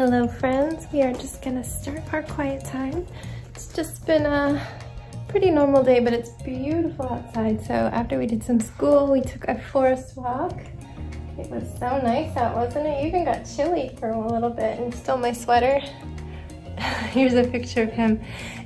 Hello friends, we are just gonna start our quiet time. It's just been a pretty normal day, but it's beautiful outside. So after we did some school, we took a forest walk. It was so nice out, wasn't it? You even got chilly for a little bit and stole my sweater. Here's a picture of him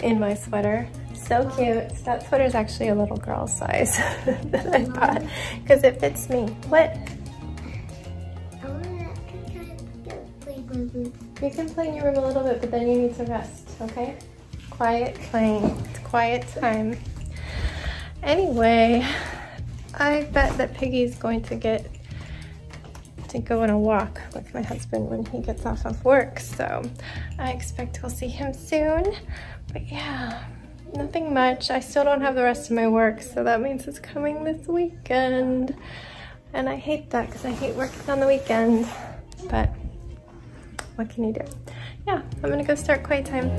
in my sweater. So cute. That sweater is actually a little girl size that I bought because it fits me. What? You can play in your room a little bit, but then you need to rest, okay? Quiet playing. It's quiet time. Anyway, I bet that Piggy's going to get to go on a walk with my husband when he gets off of work, so I expect we'll see him soon. But yeah, nothing much. I still don't have the rest of my work, so that means it's coming this weekend. And I hate that because I hate working on the weekend, but what can you do? Yeah, I'm gonna go start quiet time.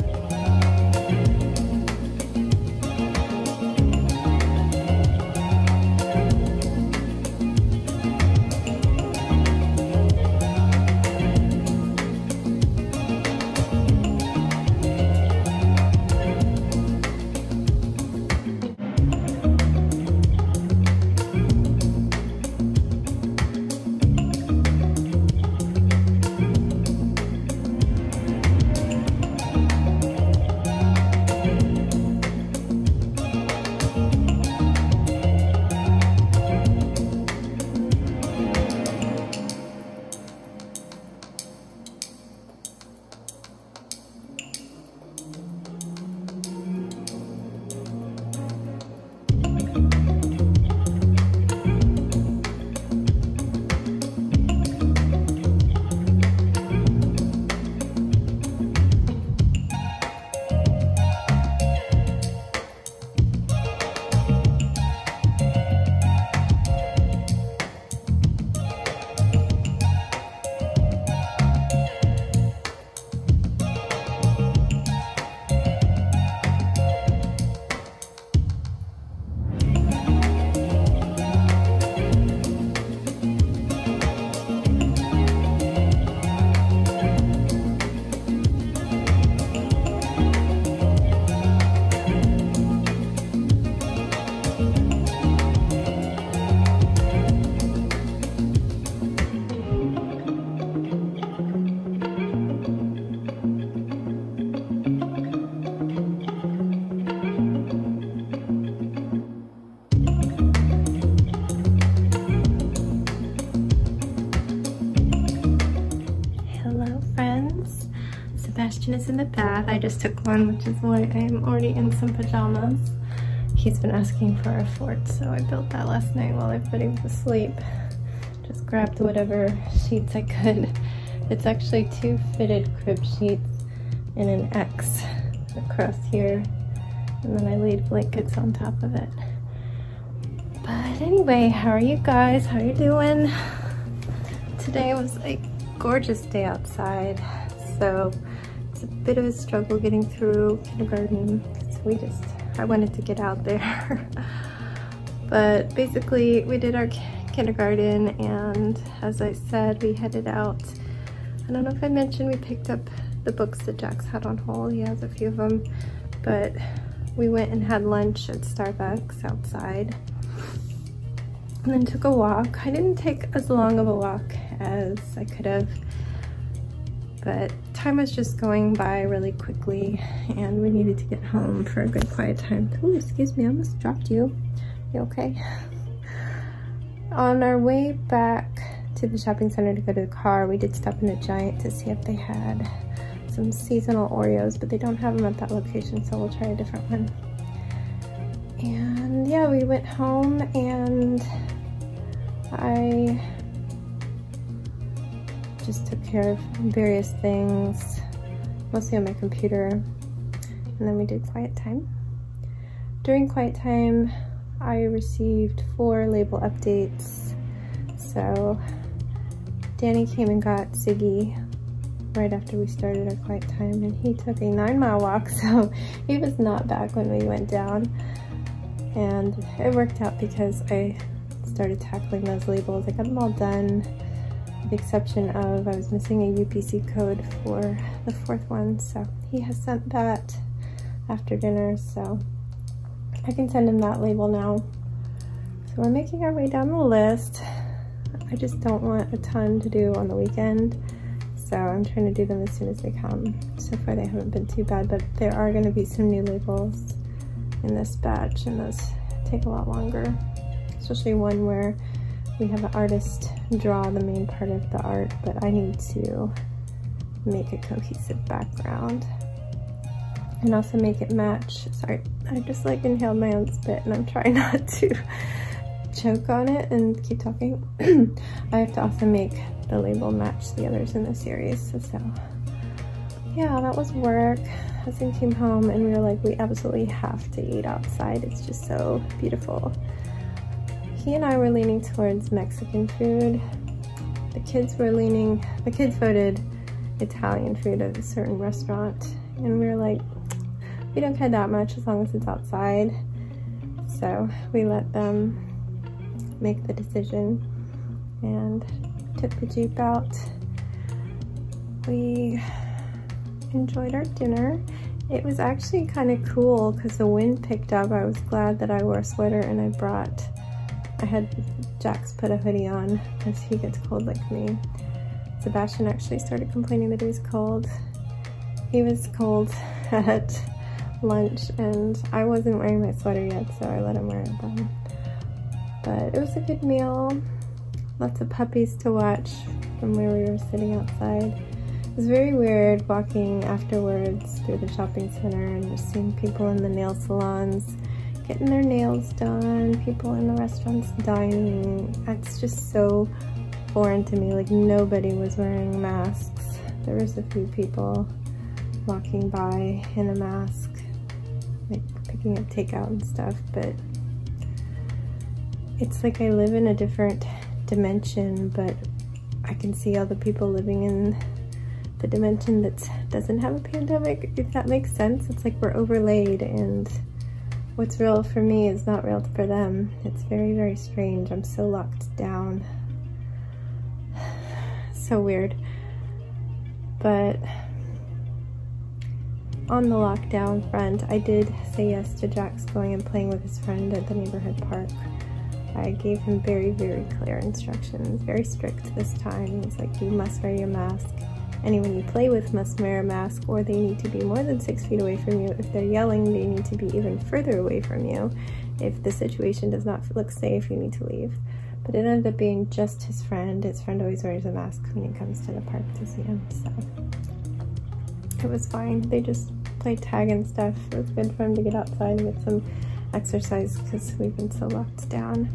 Is in the bath. I just took one, which is why I am already in some pajamas. He's been asking for a fort, so I built that last night while everybody was asleep. Just grabbed whatever sheets I could. It's actually 2 fitted crib sheets and an X across here, and then I laid blankets on top of it. But anyway, how are you guys? How are you doing? Today was a gorgeous day outside, so it's a bit of a struggle getting through kindergarten. So I wanted to get out there. But basically we did our kindergarten, and as I said, we headed out. I don't know if I mentioned we picked up the books that Jack's had on hold. He has a few of them, but we went and had lunch at Starbucks outside and then took a walk. I didn't take as long of a walk as I could have, but time was just going by really quickly and we needed to get home for a good quiet time. Oh, excuse me, I almost dropped you. You okay? On our way back to the shopping center to go to the car, we did stop in a Giant to see if they had some seasonal Oreos, but they don't have them at that location, so we'll try a different one. And yeah, we went home and I just took care of various things, mostly on my computer, and then we did quiet time. During quiet time, I received 4 label updates. So Danny came and got Ziggy right after we started our quiet time, and he took a 9-mile walk, so he was not back when we went down. And it worked out because I started tackling those labels. I got them all done the exception of I was missing a UPC code for the 4th one, so he has sent that after dinner, so I can send him that label now. So we're making our way down the list. I just don't want a ton to do on the weekend, so I'm trying to do them as soon as they come. So far they haven't been too bad, but there are going to be some new labels in this batch, and those take a lot longer, especially one where we have an artist draw the main part of the art, but I need to make a cohesive background and also make it match. Sorry, I just like inhaled my own spit and I'm trying not to choke on it and keep talking. I have to also make the label match the others in the series, so yeah, that was work. Husband came home and we were like, we absolutely have to eat outside. It's just so beautiful. He and I were leaning towards Mexican food. The kids voted Italian food at a certain restaurant, and we were like, we don't care that much as long as it's outside. So we let them make the decision and took the Jeep out. We enjoyed our dinner. It was actually kind of cool because the wind picked up. I was glad that I wore a sweater, and I had Jax put a hoodie on because he gets cold like me. Sebastian actually started complaining that he was cold. He was cold at lunch and I wasn't wearing my sweater yet, so I let him wear it then. But it was a good meal. Lots of puppies to watch from where we were sitting outside. It was very weird walking afterwards through the shopping center and just seeing people in the nail salons getting their nails done, people in the restaurants dining. It's just so foreign to me. Like, nobody was wearing masks. There was a few people walking by in a mask, like picking up takeout and stuff, but it's like I live in a different dimension, but I can see all the people living in the dimension that doesn't have a pandemic, if that makes sense. It's like we're overlaid, and what's real for me is not real for them. It's very, very strange. I'm so locked down. So weird. But on the lockdown front, I did say yes to Jax going and playing with his friend at the neighborhood park. I gave him very, very clear instructions, very strict this time. He's like, you must wear your mask. Anyone you play with must wear a mask, or they need to be more than 6 feet away from you. If they're yelling, they need to be even further away from you. If the situation does not look safe, you need to leave. But it ended up being just his friend. His friend always wears a mask when he comes to the park to see him, so it was fine. They just played tag and stuff. It was good for him to get outside and get some exercise because we've been so locked down.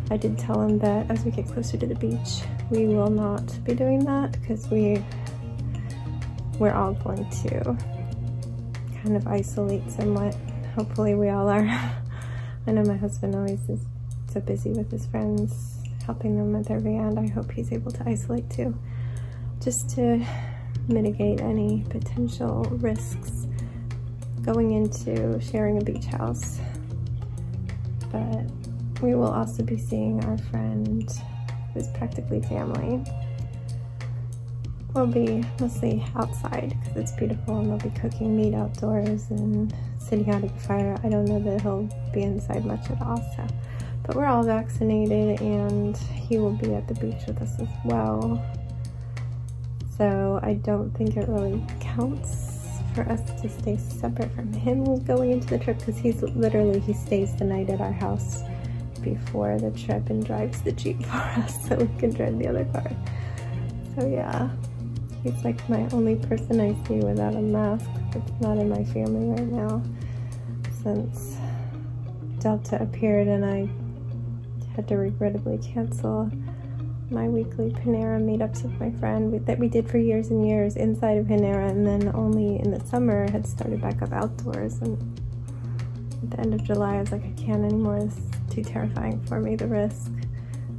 I did tell him that as we get closer to the beach, we will not be doing that because we're all going to kind of isolate somewhat. Hopefully we all are. I know my husband always is so busy with his friends, helping them with their van. I hope he's able to isolate too, just to mitigate any potential risks going into sharing a beach house. But we will also be seeing our friend who's practically family. We'll be mostly outside because it's beautiful, and they'll be cooking meat outdoors and sitting out at the fire. I don't know that he'll be inside much at all, so. But we're all vaccinated and he will be at the beach with us as well. So I don't think it really counts for us to stay separate from him going into the trip, because he stays the night at our house before the trip and drives the Jeep for us so we can drive the other car. So yeah, he's like my only person I see without a mask that's not in my family right now since Delta appeared, and I had to regrettably cancel my weekly Panera meetups with my friend that we did for years and years inside of Panera, and then only in the summer had started back up outdoors. And at the end of July I was like, I can't anymore, this is too terrifying for me, the risk.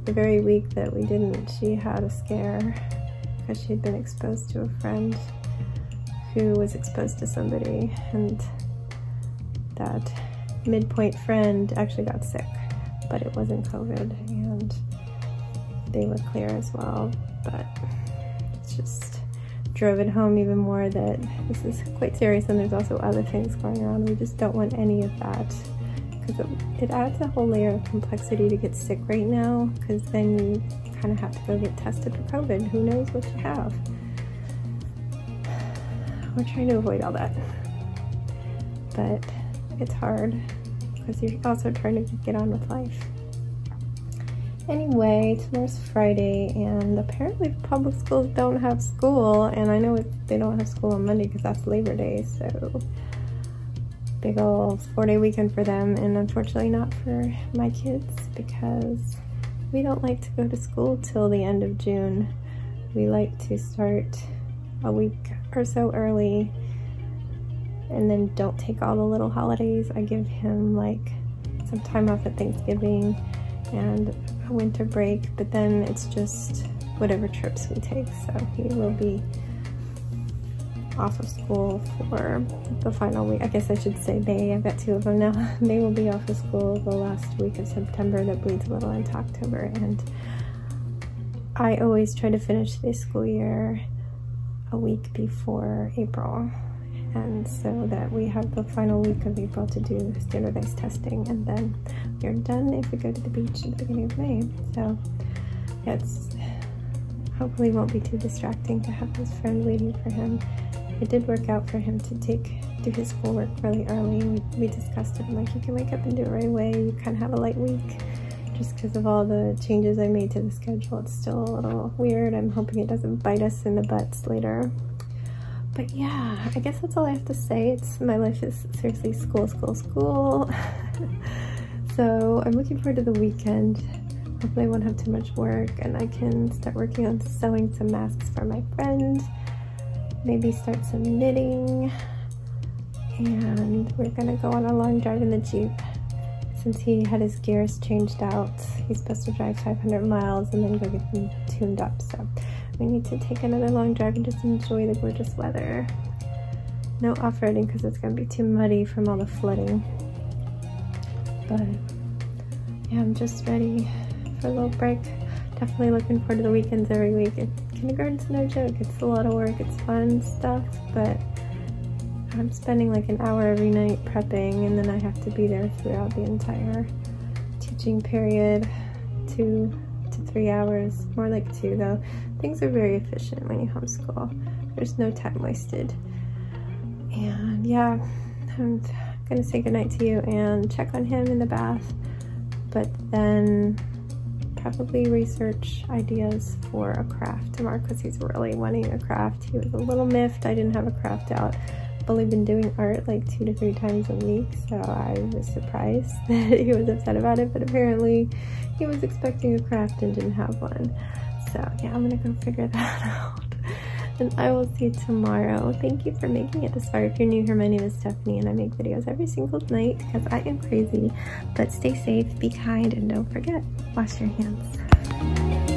The very week that we didn't, she had a scare because she had been exposed to a friend who was exposed to somebody, and that midpoint friend actually got sick, but it wasn't COVID, and they were clear as well. but it's just drove it home even more that this is quite serious, and there's also other things going on. We just don't want any of that, because it adds a whole layer of complexity to get sick right now, because then you kind of have to go get tested for COVID. Who knows what you have? We're trying to avoid all that, but it's hard because you're also trying to get on with life. Anyway, tomorrow's Friday, and apparently public schools don't have school, and I know they don't have school on Monday because that's Labor Day, so big old 4-day weekend for them, and unfortunately not for my kids because we don't like to go to school till the end of June. We like to start a week or so early and then don't take all the little holidays. I give him like some time off at Thanksgiving and a winter break, but then it's just whatever trips we take. So he will be off of school for the final week. I guess I should say they. I've got 2 of them now. They will be off of school the last week of September that bleeds a little into October, and I always try to finish this school year a week before April, and so that we have the final week of April to do standardized testing, and then we're done if we go to the beach at the beginning of May. So it's hopefully won't be too distracting to have his friend waiting for him. It did work out for him to do his schoolwork really early. We discussed it. I'm like, you can wake up and do it right away. You kind of have a light week. Just because of all the changes I made to the schedule, it's still a little weird. I'm hoping it doesn't bite us in the butts later. But yeah, I guess that's all I have to say. My life is seriously school, school, school. So I'm looking forward to the weekend. Hopefully I won't have too much work and I can start working on sewing some masks for my friend. Maybe start some knitting. And we're gonna go on a long drive in the Jeep. Since he had his gears changed out, he's supposed to drive 500 miles and then go get them tuned up. So we need to take another long drive and just enjoy the gorgeous weather. No off-roading because it's going to be too muddy from all the flooding. But yeah, I'm just ready for a little break. Definitely looking forward to the weekends every week. Kindergarten's no joke. It's a lot of work. It's fun stuff, but I'm spending like an hour every night prepping, and then I have to be there throughout the entire teaching period, 2 to 3 hours, more like 2 though. Things are very efficient when you homeschool. There's no time wasted. And yeah, I'm gonna say goodnight to you and check on him in the bath, but then probably research ideas for a craft tomorrow because he's really wanting a craft. He was a little miffed I didn't have a craft out. I've only been doing art like 2 to 3 times a week, so I was surprised that he was upset about it, but apparently he was expecting a craft and didn't have one. So yeah, I'm gonna go figure that out. And I will see you tomorrow. Thank you for making it this far. If you're new here, my name is Stephanie and I make videos every single night because I am crazy. But stay safe, be kind, and don't forget, wash your hands.